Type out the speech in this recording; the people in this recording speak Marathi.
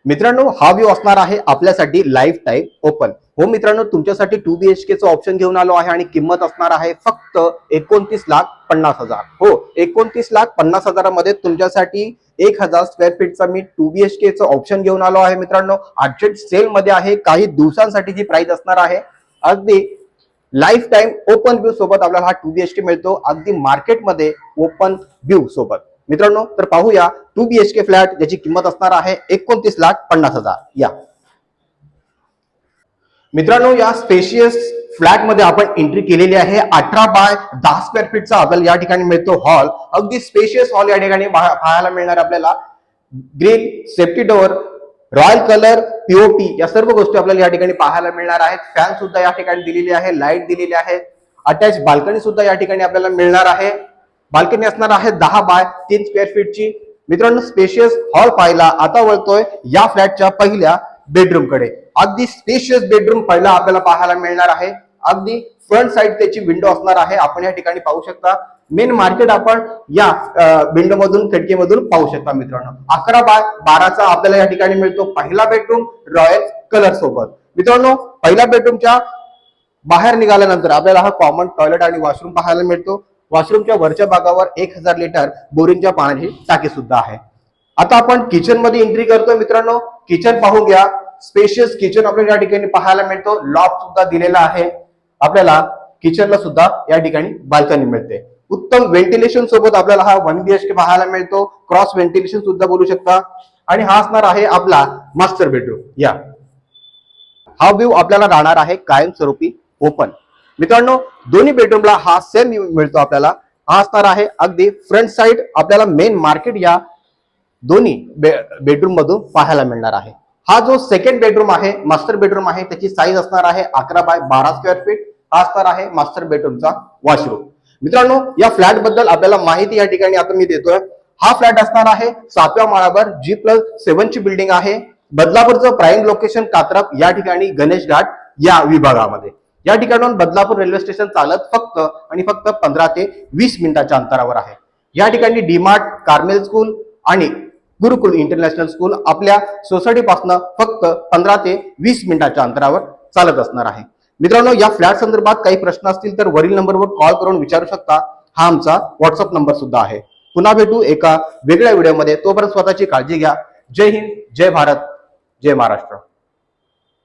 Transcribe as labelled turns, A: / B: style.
A: मित्रांनो, हा व्ह्यू असणार आहे आपल्यासाठी लाईफ टाईम ओपन. हो मित्रांनो, तुमच्यासाठी 2BHK ऑप्शन घेऊन आलो आहे आणि किंमत असणार आहे फक्त 29,50,000. हो, 29,50,000 मध्ये तुमच्यासाठी 1,000 स्क्वेअर फीटचा मी 2BHK ऑप्शन घेऊन आलो आहे. मित्रांनो, अर्जंट सेल मध्ये आहे. काही दिवसांसाठी जी प्राइस असणार आहे अगदी लाईफ टाईम ओपन व्ह्यू सोबत आपल्याला हा 2BHK मिळतो, अगदी मार्केटमध्ये ओपन व्ह्यू सोबत. मित्रांनो, तर पाहूया 2BHK फ्लॅट ज्याची किंमत असणार आहे 29,50,000. या मित्रांनो, या स्पेशियस फ्लॅट मध्ये आपण एंट्री केलेली आहे. 18 बाय 10 स्क्वेअर फीटचा आपल्याला या ठिकाणी मिळतो हॉल. अगदी स्पेशियस हॉल या ठिकाणी पाहायला मिळणार आपल्याला. Grill, safety door, royal colour, POP या सर्व गोष्टी आपल्याला या ठिकाणी पाहायला मिळणार आहेत. फॅन सुद्धा या ठिकाणी दिलेली आहे, लाईट दिलेली आहे. अटॅच बाल्कनी सुद्धा या ठिकाणी आपल्याला मिळणार आहे. बाल्कनी असणार आहे 10 बाय 3 स्क्वेअर फीटची. मित्रांनो, स्पेशियस हॉल पाहिला. आता वळतोय या फ्लॅटच्या पहिल्या बेडरूम कडे. अगदी स्पेशियस बेडरूम पहिला आपल्याला पाहायला मिळणार आहे. अगदी फ्रंट साइड त्याची विंडो असणार आहे. आपण या ठिकाणी पाहू शकता. मेन मार्केट आपण या विंडो मधून, खिडकीमधून पाहू शकता. मित्रांनो, 11 बाय 12चा आपल्याला या ठिकाणी मिळतो पहिला बेडरूम रॉयल कलर सोबत. मित्रांनो, पहिल्या बेडरूमच्या बाहेर निघाल्यानंतर आपल्याला हा कॉमन टॉयलेट आणि वॉशरूम पाहायला मिळतो. वॉशरूमच्या वरच्या भागावर 1000 लिटर बोरिंगच्या पाण्याची टाकी सुद्धा आहे. आता आपण किचन मध्ये एंट्री करतोय. मित्रांनो, किचन पाहून घ्या. स्पेशियस किचन आपल्याला या ठिकाणी पाहायला मिळतो. लॉफ्ट सुद्धा दिलेला आहे. आपल्याला किचनला सुद्धा या ठिकाणी बाल्कनी मिळते. उत्तम व्हेंटिलेशन सोबत आपल्याला हा 1BHK पाहायला मिळतो. क्रॉस व्हेंटिलेशन सुद्धा बोलू शकता. आणि हा असणार आहे आपला मास्टर बेडरूम. या हा व्ह्यू आपल्याला राहणार आहे कायमस्वरूपी ओपन. मित्रांनो, दोन्ही बेडरूमला हा सेम मिळतो आपल्याला. हा असणार आहे अगदी फ्रंट साइड आपल्याला मेन मार्केट या दोन्ही बेडरूम मधून पाहायला मिळणार आहे. हा जो सेकंड बेडरूम आहे, मास्टर बेडरूम आहे, त्याची साईज असणार आहे 11 बाय 12 स्क्वेअर फीट. हा असणार आहे मास्टर बेडरूमचा वॉशरूम. मित्रांनो, या फ्लॅट बद्दल आपल्याला माहिती या ठिकाणी आता मी देतोय. हा फ्लॅट असणार आहे 7व्या माळ्यावर G+7 ची बिल्डिंग आहे. बदलापूरचं प्राईम लोकेशन कात्रप या ठिकाणी गणेश घाट या विभागामध्ये. या ठिकाणाहून बदलापूर रेल्वे स्टेशन चालत फक्त आणि फक्त 15 ते 20 मिनिटाच्या अंतरावर आहे. या ठिकाणी डीमार्ट, कार्मेल स्कूल आणि गुरुकुल इंटरनॅशनल स्कूल आपल्या सोसायटी पासून फक्त 15 ते 20 मिनिटाच्या अंतरावर चालत असणार आहे. मित्रांनो, या फ्लॅट संदर्भात काही प्रश्न असतील तर वरील नंबरवर कॉल करून विचारू शकता. हा आमचा व्हॉट्सअप नंबर सुद्धा आहे. पुन्हा भेटू एका वेगळ्या व्हिडिओमध्ये. तोपर्यंत स्वतःची काळजी घ्या. जय हिंद, जय भारत, जय महाराष्ट्र.